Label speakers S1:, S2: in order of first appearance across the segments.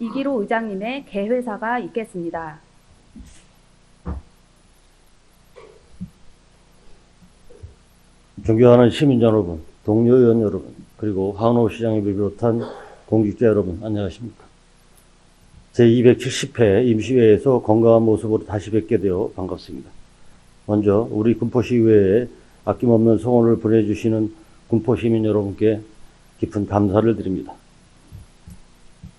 S1: 이기로 의장님의 개회사가 있겠습니다.
S2: 존경하는 시민 여러분, 동료 의원 여러분, 그리고 한호 시장을 비롯한 공직자 여러분, 안녕하십니까. 제270회 임시회에서 건강한 모습으로 다시 뵙게 되어 반갑습니다. 먼저 우리 군포시의회에 아낌없는 성원을 보내주시는 군포시민 여러분께 깊은 감사를 드립니다.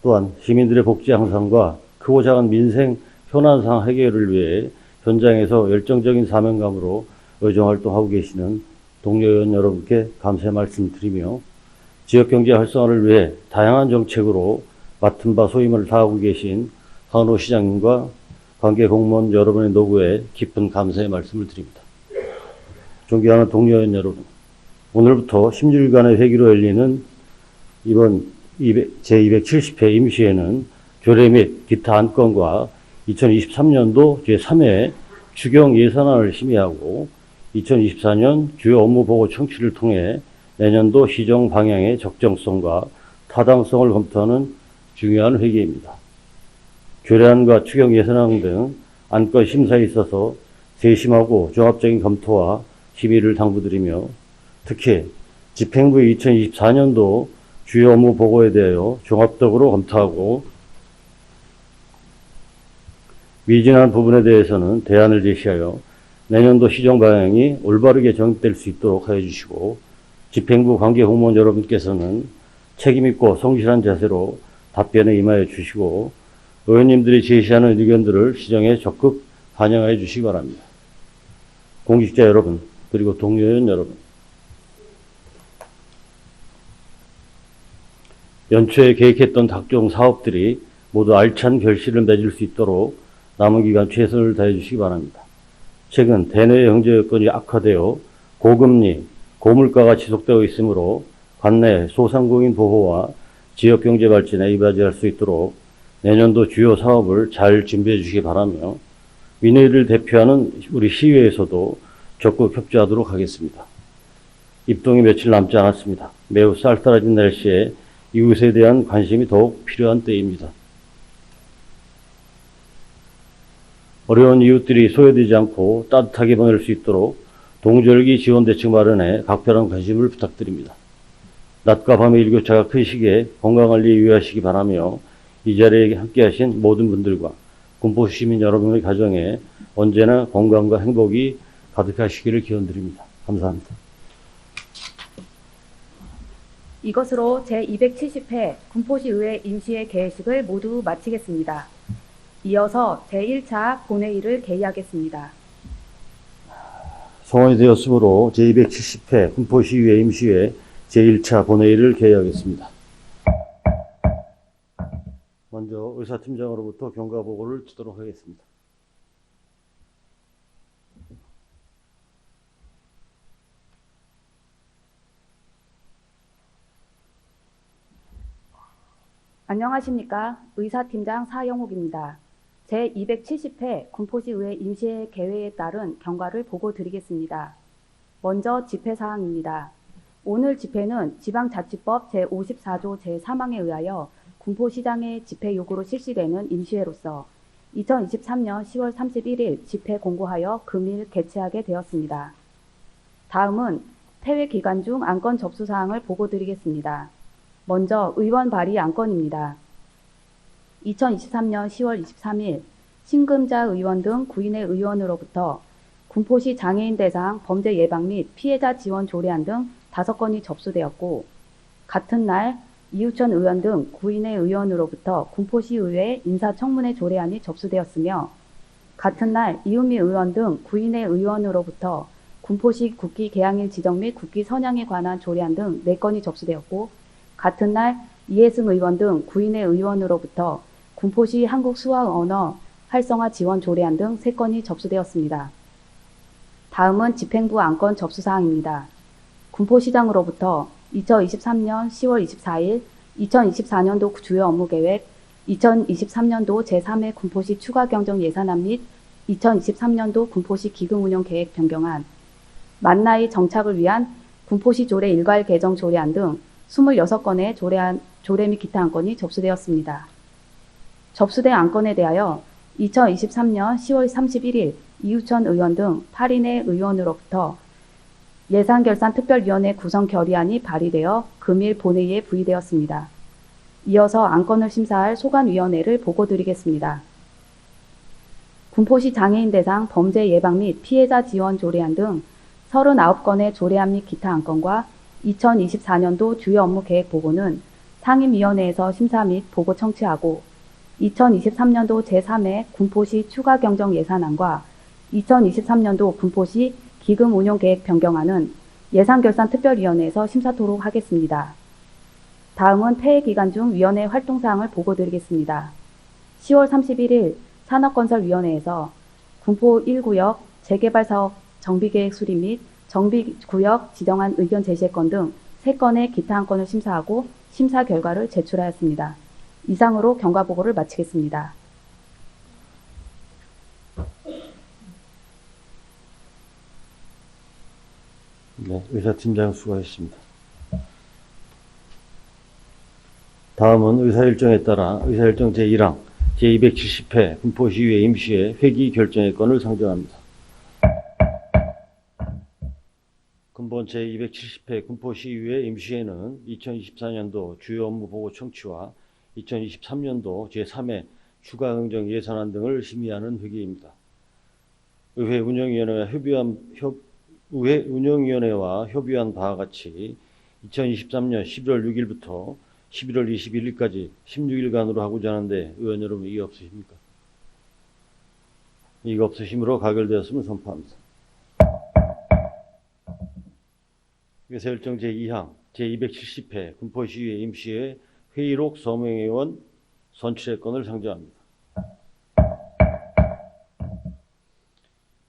S2: 또한 시민들의 복지 향상과 크고 작은 민생 현안상 해결을 위해 현장에서 열정적인 사명감으로 의정활동하고 계시는 동료 의원 여러분께 감사의 말씀드리며 지역경제 활성화를 위해 다양한 정책으로 맡은 바 소임을 다하고 계신 한호 시장님과 관계 공무원 여러분의 노고에 깊은 감사의 말씀을 드립니다. 존경하는 동료 의원 여러분, 오늘부터 16일간의 회기로 열리는 이번 제270회 임시회는 조례 및 기타 안건과 2023년도 제3회 추경 예산안을 심의하고 2024년 주요 업무 보고 청취를 통해 내년도 시정 방향의 적정성과 타당성을 검토하는 중요한 회기입니다. 조례안과 추경 예산안 등 안건 심사에 있어서 세심하고 종합적인 검토와 심의를 당부드리며 특히 집행부의 2024년도 주요 업무 보고에 대하여 종합적으로 검토하고 미진한 부분에 대해서는 대안을 제시하여 내년도 시정 방향이 올바르게 정립될 수 있도록 하여 주시고 집행부 관계 공무원 여러분께서는 책임있고 성실한 자세로 답변에 임하여 주시고 의원님들이 제시하는 의견들을 시정에 적극 반영하여 주시기 바랍니다. 공직자 여러분, 그리고 동료 의원 여러분, 연초에 계획했던 각종 사업들이 모두 알찬 결실을 맺을 수 있도록 남은 기간 최선을 다해 주시기 바랍니다. 최근 대내 경제 여건이 악화되어 고금리, 고물가가 지속되고 있으므로 관내 소상공인 보호와 지역 경제 발전에 이바지할 수 있도록 내년도 주요 사업을 잘 준비해 주시기 바라며 민의를 대표하는 우리 시의회에서도 적극 협조하도록 하겠습니다. 입동이 며칠 남지 않았습니다. 매우 쌀쌀해진 날씨에 이웃에 대한 관심이 더욱 필요한 때입니다. 어려운 이웃들이 소외되지 않고 따뜻하게 보낼 수 있도록 동절기 지원 대책 마련에 각별한 관심을 부탁드립니다. 낮과 밤의 일교차가 큰 시기에 건강관리에 유의하시기 바라며 이 자리에 함께하신 모든 분들과 군포 시민 여러분의 가정에 언제나 건강과 행복이 가득하시기를 기원드립니다. 감사합니다.
S1: 이것으로 제270회 군포시의회 임시회 개회식을 모두 마치겠습니다. 이어서 제1차 본회의를 개의하겠습니다.
S2: 성원이 되었으므로 제270회 군포시의회 임시회 제1차 본회의를 개의하겠습니다. 먼저 의사팀장으로부터 경과 보고를 듣도록 하겠습니다.
S1: 안녕하십니까. 의사팀장 사영옥입니다. 제270회 군포시의회 임시회 개회에 따른 경과를 보고 드리겠습니다. 먼저 집회사항입니다. 오늘 집회는 지방자치법 제54조 제3항에 의하여 군포시장의 집회 요구로 실시되는 임시회로서 2023년 10월 31일 집회 공고하여 금일 개최하게 되었습니다. 다음은 폐회 기간 중 안건 접수 사항을 보고 드리겠습니다. 먼저 의원 발의 안건입니다. 2023년 10월 23일 신금자 의원 등 구인의 의원으로부터 군포시 장애인 대상 범죄 예방 및 피해자 지원 조례안 등 5건이 접수되었고 같은 날 이우천 의원 등 구인의 의원으로부터 군포시의회 인사청문회 조례안이 접수되었으며 같은 날 이은미 의원 등 구인의 의원으로부터 군포시 국기 개항일 지정 및 국기 선양에 관한 조례안 등 4건이 접수되었고 같은 날 이해승 의원 등 구인의 의원으로부터 군포시 한국수화언어 활성화 지원 조례안 등 3건이 접수되었습니다. 다음은 집행부 안건 접수사항입니다. 군포시장으로부터 2023년 10월 24일 2024년도 주요 업무계획, 2023년도 제3회 군포시 추가경정 예산안 및 2023년도 군포시 기금운영 계획 변경안, 만나이 정착을 위한 군포시 조례 일괄 개정 조례안 등 26건의 조례 및 기타 안건이 접수되었습니다. 접수된 안건에 대하여 2023년 10월 31일 이우천 의원 등 8인의 의원으로부터 예산결산특별위원회 구성 결의안이 발의되어 금일 본회의에 부의되었습니다. 이어서 안건을 심사할 소관위원회를 보고드리겠습니다. 군포시 장애인 대상 범죄 예방 및 피해자 지원 조례안 등 39건의 조례안 및 기타 안건과 2024년도 주요 업무 계획 보고는 상임위원회에서 심사 및 보고 청취하고 2023년도 제3회 군포시 추가 경정 예산안과 2023년도 군포시 기금 운용 계획 변경안은 예산결산특별위원회에서 심사토록 하겠습니다. 다음은 폐회 기간 중 위원회 활동사항을 보고드리겠습니다. 10월 31일 산업건설위원회에서 군포 1구역 재개발사업 정비계획 수립 및 정비구역 지정안 의견 제시의 건 등 3건의 기타 한 건을 심사하고 심사 결과를 제출하였습니다. 이상으로 경과보고를 마치겠습니다.
S2: 네, 의사팀장 수고하셨습니다. 다음은 의사일정에 따라 의사일정 제1항 제270회 군포시의회 임시회 회기 결정의 건을 상정합니다. 근본 제270회 군포시의회 임시회는 2024년도 주요 업무 보고 청취와 2023년도 제3회 추가 긍정 예산안 등을 심의하는 회기입니다. 의회 운영위원회와 협의한 바와 같이 2023년 11월 6일부터 11월 21일까지 16일간으로 하고자 하는데 의원 여러분 이의 없으십니까? 이의가 없으시므로 가결되었음을 선포합니다. 의사일정 제2항 제270회 군포시의회 임시회 회의록 서명의원 선출의 건을 상정합니다.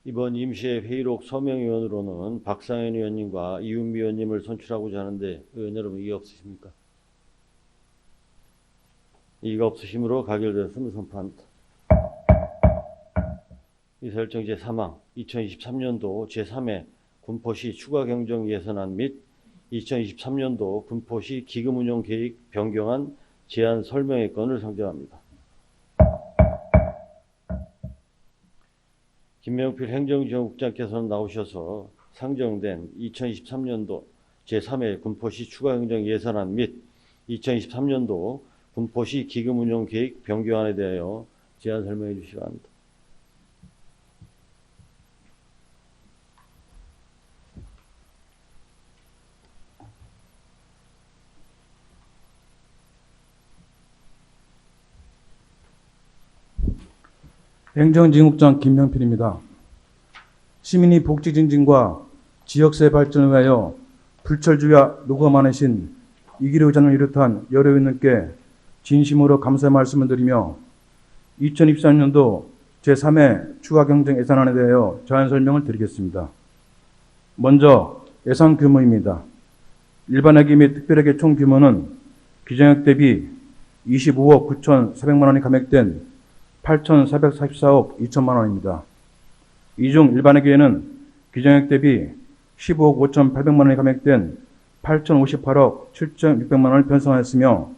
S2: 이번 임시회 회의록 서명의원으로는 박상현 의원님과 이윤미 의원님을 선출하고자 하는데 의원 여러분 이의 없으십니까? 이의가 없으시므로 가결되었음을 선포합니다. 의사일정 제3항 2023년도 제3회 군포시 추가 경정 예산안 및 2023년도 군포시 기금 운용 계획 변경안 제안 설명의 건을 상정합니다. 김명필 행정지원국장께서는 나오셔서 상정된 2023년도 제3회 군포시 추가 경정 예산안 및 2023년도 군포시 기금 운용 계획 변경안에 대하여 제안 설명해 주시기 바랍니다.
S3: 행정지국장 김명필입니다. 시민이 복지 증진과 지역사회 발전을 위하여 불철주야 노고가 많으신 이기려 의장을 비롯한 여러 의원님께 진심으로 감사의 말씀을 드리며 2024년도 제3회 추가 경정 예산안에 대하여 제안 설명을 드리겠습니다. 먼저 예산 규모입니다. 일반회계 및 특별회계 총 규모는 기정액 대비 25억 9,400만 원이 감액된 8,444억 2천만 원입니다. 이 중 일반회계에는 기정액 대비 15억 5,800만 원이 감액된 8,058억 7,600만 원을 편성하였으며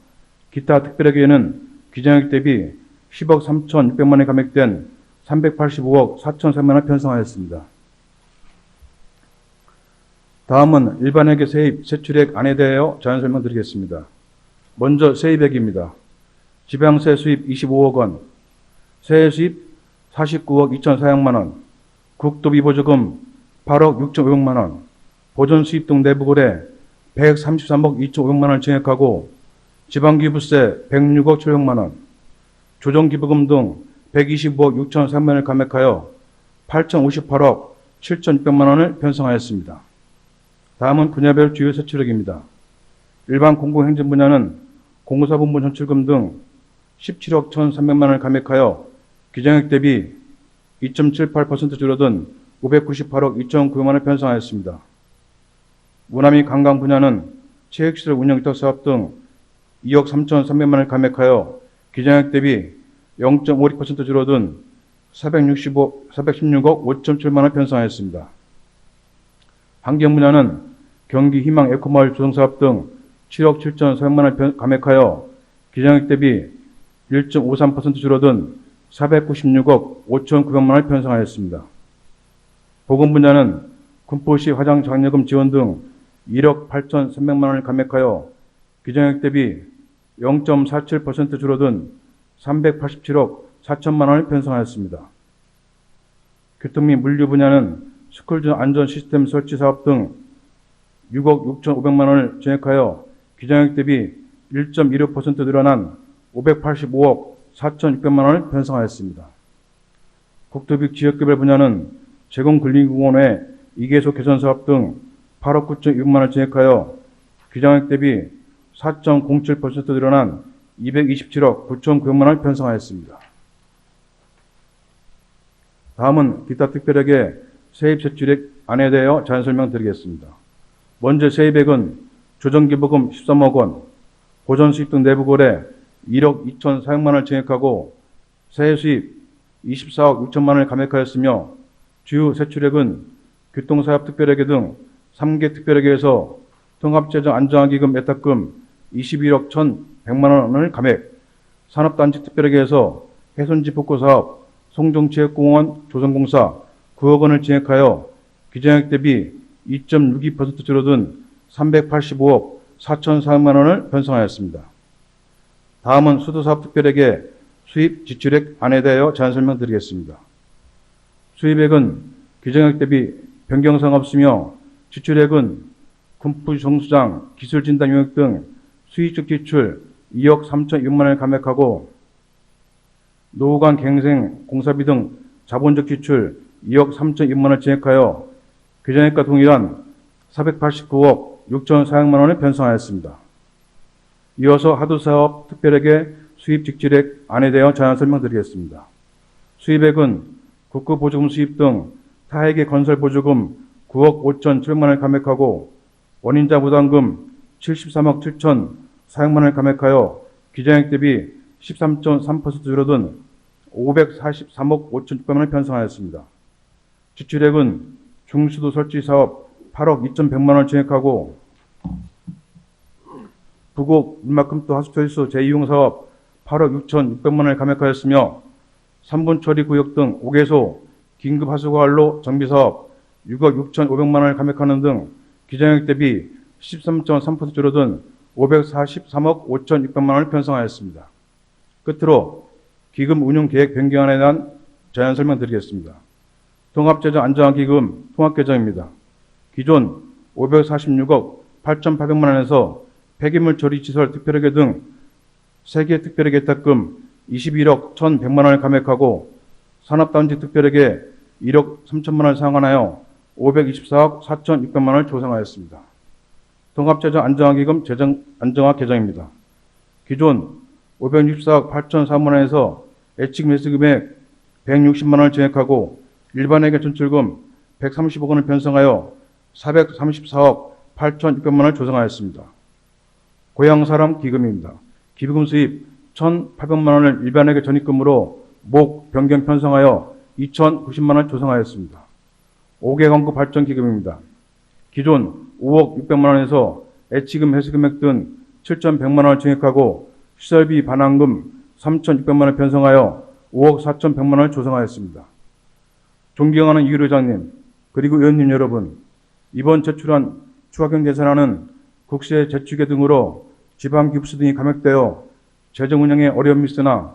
S3: 기타 특별회계에는 기정액 대비 10억 3,600만 원이 감액된 385억 4,300만 원을 편성하였습니다. 다음은 일반회계 세입 세출액 안에 대하여 자연 설명드리겠습니다. 먼저 세입액입니다. 지방세 수입 25억 원, 세해 수입 49억 2,400만 원, 국도비 보조금 8억 6,500만 원, 보존 수입 등 내부 거래 133억 2,500만 원을 증액하고 지방기부세 106억 700만 원, 조정기부금 등 125억 6,300만 원을 감액하여 8,058억 7,600만 원을 편성하였습니다. 다음은 분야별 주요 세출액입니다. 일반 공공행정 분야는 공사본부 전출금 등 17억 1,300만 원을 감액하여 기정액 대비 2.78% 줄어든 598억 2,900만 원을 편성하였습니다. 문화 및 관광 분야는 체육시설 운영 기타 사업 등 2억 3,300만 원을 감액하여 기정액 대비 0.56% 줄어든 416억 5,700만 원을 편성하였습니다. 환경 분야는 경기 희망 에코마을 조성사업 등 7억 7,400만 원을 감액하여 기정액 대비 1.53% 줄어든 496억 5,900만 원을 편성하였습니다. 보건 분야는 군포시 화장 장려금 지원 등 1억 8,300만 원을 감액하여 규정액 대비 0.47% 줄어든 387억 4천만 원을 편성하였습니다. 교통 및 물류 분야는 스쿨존 안전 시스템 설치 사업 등 6억 6,500만 원을 증액하여 규정액 대비 1.16% 늘어난 585억 4,600만 원을 편성하였습니다. 국토비 지역개발 분야는 제공근린공원의 2개소 개선 사업 등 8억 9,200만 원을 증액하여 규정액 대비 4.07% 늘어난 227억 9,900만 원을 편성하였습니다. 다음은 기타 특별하게 세입 세출액 안에 대하여 자세히 설명드리겠습니다. 먼저 세입액은 조정기부금 13억 원, 고전수입 등 내부거래 1억 2,400만 원을 증액하고 세수입 24억 6천만 원을 감액하였으며 주요 세출액은 교통사업 특별회계 등 3개 특별회계에서 통합재정 안정화기금 예탁금 21억 1,100만 원을 감액, 산업단지 특별회계에서 훼손지 복구 사업 송정체육공원 조성공사 9억 원을 증액하여 규정액 대비 2.62% 줄어든 385억 4,400만 원을 편성하였습니다. 다음은 수도사업 특별회계 수입 지출액 안에 대하여 자세히 설명드리겠습니다. 수입액은 규정액 대비 변경사항 없으며 지출액은 군포 정수장 기술진단 용역 등 수익적 지출 2억 3,200만 원을 감액하고 노후관 갱생 공사비 등 자본적 지출 2억 3,200만 원을 증액하여 규정액과 동일한 489억 6,400만 원을 편성하였습니다. 이어서 하도사업 특별회계 수입 직질액 안에 대하여 자세히 설명드리겠습니다. 수입액은 국고 보조금 수입 등 타액의 건설 보조금 9억 5,700만 원을 감액하고 원인자 부담금 73억 7,400만 원을 감액하여 규정액 대비 13.3% 줄어든 543억 5,600만 원을 편성하였습니다. 지출액은 중수도 설치 사업 8억 2,100만 원을 증액하고 부곡 물막금도 하수처리소 재이용 사업 8억 6,600만 원을 감액하였으며 3분 처리 구역 등 5개소 긴급 하수관로 정비 사업 6억 6,500만 원을 감액하는 등 규정액 대비 13.3% 줄어든 543억 5,600만 원을 편성하였습니다. 끝으로 기금 운용 계획 변경안에 대한 자세한 설명드리겠습니다. 통합재정 안정화기금 통합계정입니다. 기존 546억 8,800만 원에서 폐기물 처리시설 특별회계 등 3개 특별회계 예탁금 21억 1,100만 원을 감액하고 산업단지 특별회계 1억 3천만 원을 상환하여 524억 4,600만 원을 조성하였습니다. 통합재정 안정화기금 재정 안정화 계정입니다. 기존 564억 8,400만 원에서 예측 매수 금액 160만 원을 증액하고 일반회계 전출금 130억 원을 편성하여 434억 8,600만 원을 조성하였습니다. 고향사람 기금입니다. 기부금 수입 1,800만 원을 일반회계 전입금으로 목 변경 편성하여 2,090만 원을 조성하였습니다. 5개 광고 발전 기금입니다. 기존 5억 600만 원에서 예치금 회수 금액 등 7,100만 원을 증액하고 시설비 반환금 3,600만 원을 편성하여 5억 4,100만 원을 조성하였습니다. 존경하는 이 의장님 그리고 의원님 여러분, 이번 제출한 추가경 예산안은 국세 재추계 등으로 지방기부세 등이 감액되어 재정 운영에 어려움이 있으나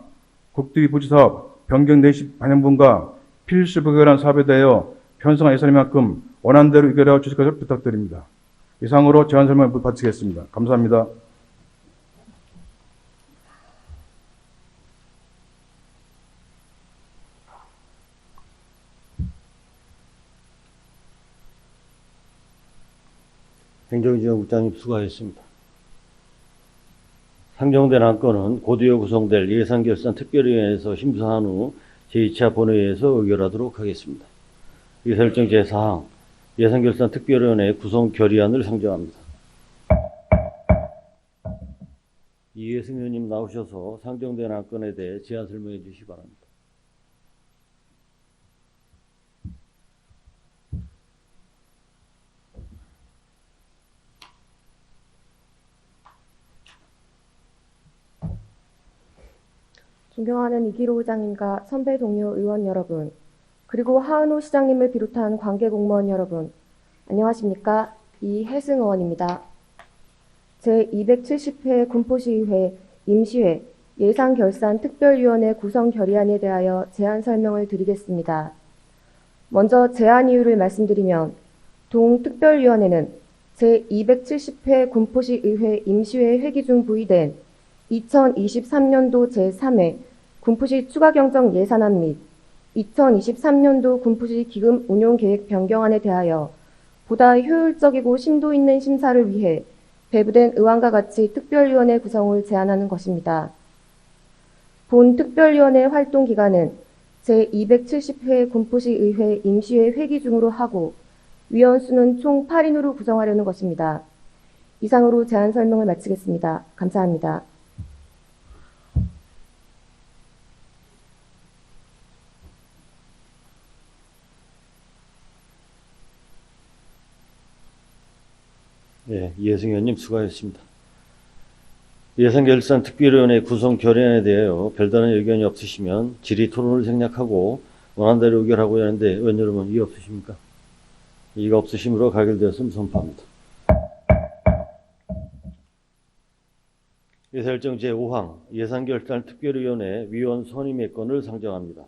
S3: 국토위 부지사업 변경 내시 반영분과 필수 부결한 사업에 대하여 편성한 예산인 만큼 원안대로 의결하여 주실 것을 부탁드립니다. 이상으로 제안 설명을 마치겠습니다. 감사합니다.
S2: 행정지원국장님 수고하셨습니다. 상정된 안건은 곧이어 구성될 예산결산 특별위원회에서 심사한 후 제2차 본회의에서 의결하도록 하겠습니다. 의사일정 제4항 예산결산 특별위원회 구성 결의안을 상정합니다. 이혜승 의원님 나오셔서 상정된 안건에 대해 제안 설명해 주시기 바랍니다.
S4: 존경하는 이기로 의장님과 선배 동료 의원 여러분, 그리고 하은호 시장님을 비롯한 관계 공무원 여러분, 안녕하십니까? 이혜승 의원입니다. 제270회 군포시의회 임시회 예산결산특별위원회 구성 결의안에 대하여 제안 설명을 드리겠습니다. 먼저 제안 이유를 말씀드리면 동특별위원회는 제270회 군포시의회 임시회 회기 중 부의된 2023년도 제3회 군포시 추가경정 예산안 및 2023년도 군포시 기금 운용계획 변경안에 대하여 보다 효율적이고 심도 있는 심사를 위해 배부된 의안과 같이 특별위원회 구성을 제안하는 것입니다. 본 특별위원회 활동 기간은 제270회 군포시의회 임시회 회기 중으로 하고 위원 수는 총 8인으로 구성하려는 것입니다. 이상으로 제안 설명을 마치겠습니다. 감사합니다.
S2: 네, 이혜승 의원님 수고하셨습니다. 예산결산특별위원회 구성 결의안에 대하여 별다른 의견이 없으시면 질의 토론을 생략하고 원한대로 의결하고 하는데 의원 여러분 이의 없으십니까? 이의가 없으심으로 가결되었음 선포합니다. 예산일정 제5항 예산결산특별위원회 위원 선임의 건을 상정합니다.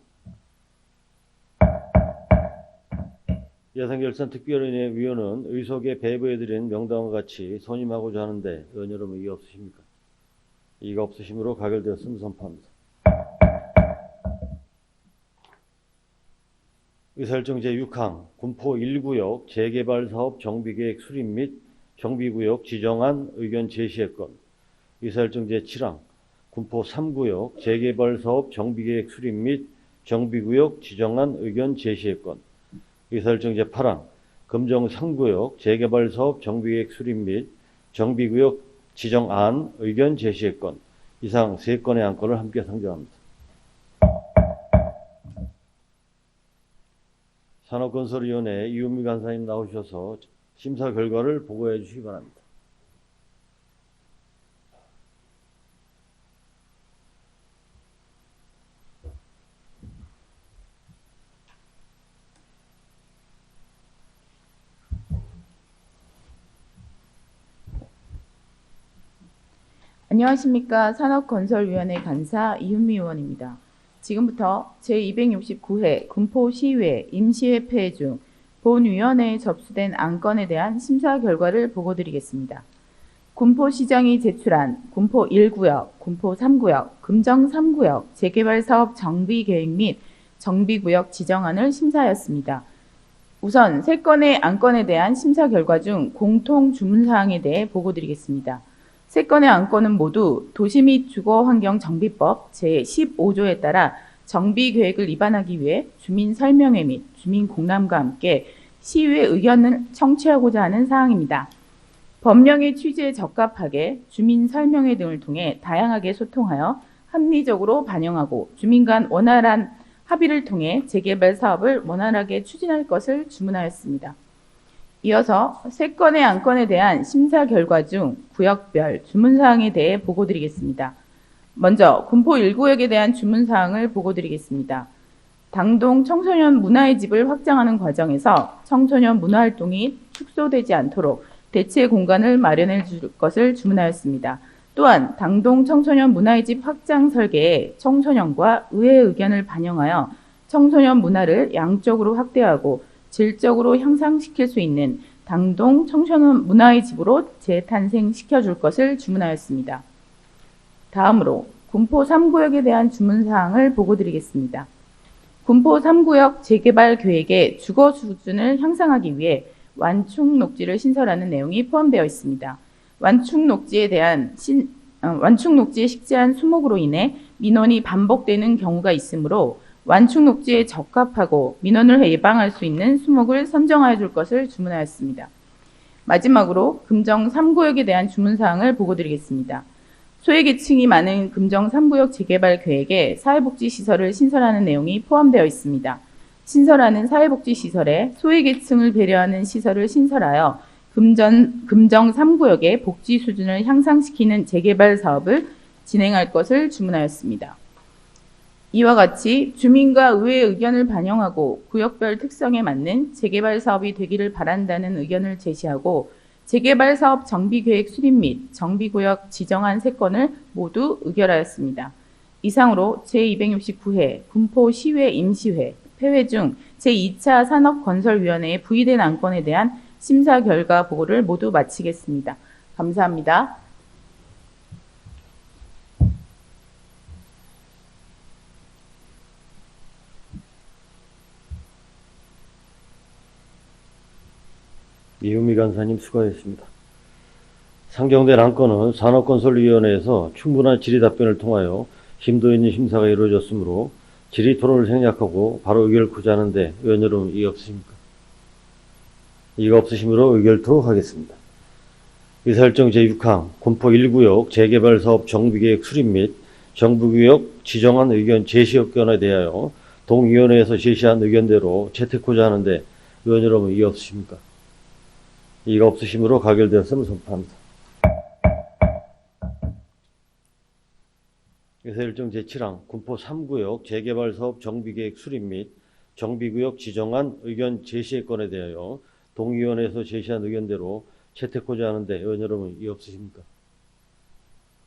S2: 예산결산특별위원회 위원은 의석에 배부해드린 명단과 같이 선임하고자 하는데 의원 여러분 이의 없으십니까? 이의가 없으심으로 가결되었음 선포합니다. 의사일정 제6항 군포 1구역 재개발사업 정비계획 수립 및 정비구역 지정안 의견 제시의 건, 의사일정 제7항 군포 3구역 재개발사업 정비계획 수립 및 정비구역 지정안 의견 제시의 건, 의사일정 제8항 금정 3구역 재개발사업 정비계획 수립 및 정비구역 지정안 의견 제시의 건, 이상 3건의 안건을 함께 상정합니다. 산업건설위원회 이은미 간사님 나오셔서 심사 결과를 보고해 주시기 바랍니다.
S5: 안녕하십니까. 산업건설위원회 간사 이은미 의원입니다. 지금부터 제269회 군포시의회 임시회 폐회 중 본위원회에 접수된 안건에 대한 심사 결과를 보고드리겠습니다. 군포시장이 제출한 군포 1구역, 군포 3구역, 금정 3구역 재개발사업 정비계획 및 정비구역 지정안을 심사하였습니다. 우선 3건의 안건에 대한 심사 결과 중 공통주문사항에 대해 보고드리겠습니다. 3건의 안건은 모두 도시 및 주거환경정비법 제15조에 따라 정비계획을 입안하기 위해 주민설명회 및 주민공람과 함께 시의회 의견을 청취하고자 하는 사항입니다. 법령의 취지에 적합하게 주민설명회 등을 통해 다양하게 소통하여 합리적으로 반영하고 주민 간 원활한 합의를 통해 재개발 사업을 원활하게 추진할 것을 주문하였습니다. 이어서 3건의 안건에 대한 심사 결과 중 구역별 주문사항에 대해 보고드리겠습니다. 먼저 군포 1구역에 대한 주문사항을 보고드리겠습니다. 당동 청소년 문화의 집을 확장하는 과정에서 청소년 문화활동이 축소되지 않도록 대체 공간을 마련해 줄 것을 주문하였습니다. 또한 당동 청소년 문화의 집 확장 설계에 청소년과 의회 의견을 반영하여 청소년 문화를 양적으로 확대하고 질적으로 향상시킬 수 있는 당동 청소년 문화의 집으로 재탄생시켜 줄 것을 주문하였습니다. 다음으로 군포 3구역에 대한 주문사항을 보고드리겠습니다. 군포 3구역 재개발 계획의 주거 수준을 향상하기 위해 완충 녹지를 신설하는 내용이 포함되어 있습니다. 완충 녹지에 식재한 수목으로 인해 민원이 반복되는 경우가 있으므로 완충 녹지에 적합하고 민원을 예방할 수 있는 수목을 선정하여 줄 것을 주문하였습니다. 마지막으로 금정 3구역에 대한 주문사항을 보고드리겠습니다. 소외계층이 많은 금정 3구역 재개발 계획에 사회복지시설을 신설하는 내용이 포함되어 있습니다. 신설하는 사회복지시설에 소외계층을 배려하는 시설을 신설하여 금정 3구역의 복지 수준을 향상시키는 재개발 사업을 진행할 것을 주문하였습니다. 이와 같이 주민과 의회의 의견을 반영하고 구역별 특성에 맞는 재개발 사업이 되기를 바란다는 의견을 제시하고 재개발 사업 정비계획 수립 및 정비구역 지정안 3건을 모두 의결하였습니다. 이상으로 제269회 군포시의회 임시회 폐회 중 제2차 산업건설위원회에 부의된 안건에 대한 심사 결과 보고를 모두 마치겠습니다. 감사합니다.
S2: 이은미 간사님 수고하셨습니다. 상정된 안건은 산업건설위원회에서 충분한 질의 답변을 통하여 심도 있는 심사가 이루어졌으므로 질의 토론을 생략하고 바로 의결코자 하는데 의원 여러분 이의 없으십니까? 이의가 없으시므로 의결토록 하겠습니다. 의사일정 제6항 군포 1구역 재개발 사업 정비계획 수립 및 정부구역 지정안 의견 제시 여건에 대하여 동위원회에서 제시한 의견대로 채택코자 하는데 의원 여러분 이의 없으십니까? 이의가 없으시므로 가결되었음을 선포합니다. 의사일정 제7항 군포 3구역 재개발 사업 정비계획 수립 및 정비구역 지정안 의견 제시의 건에 대하여 동위원회에서 제시한 의견대로 채택코자 하는데 의원 여러분 이의 없으십니까?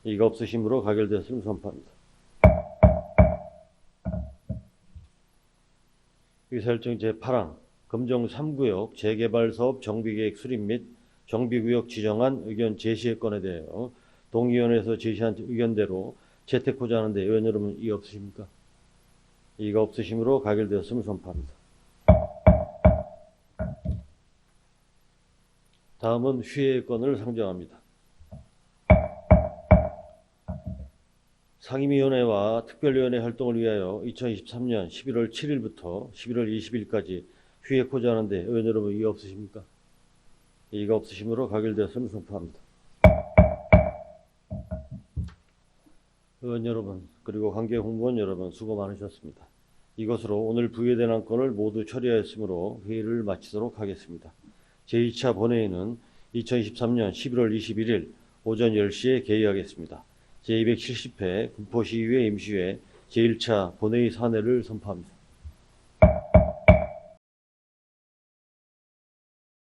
S2: 이의가 없으시므로 가결되었음을 선포합니다. 의사일정 제8항 금정 3구역 재개발 사업 정비계획 수립 및 정비구역 지정안 의견 제시의 건에 대하여 동위원회에서 제시한 의견대로 채택코자 하는데 의원 여러분 이의 없으십니까? 이의가 없으시므로 가결되었음을 선포합니다. 다음은 휴회의 건을 상정합니다. 상임위원회와 특별위원회 활동을 위하여 2023년 11월 7일부터 11월 20일까지 휴회코자 하는데 의원 여러분 이의 없으십니까? 이의가 없으시므로 가결되었음을 선포합니다. 의원 여러분 그리고 관계 공무원 여러분 수고 많으셨습니다. 이것으로 오늘 부의된 안건을 모두 처리하였으므로 회의를 마치도록 하겠습니다. 제2차 본회의는 2023년 11월 21일 오전 10시에 개의하겠습니다. 제270회 군포시의회 임시회 제1차 본회의 사내를 선포합니다.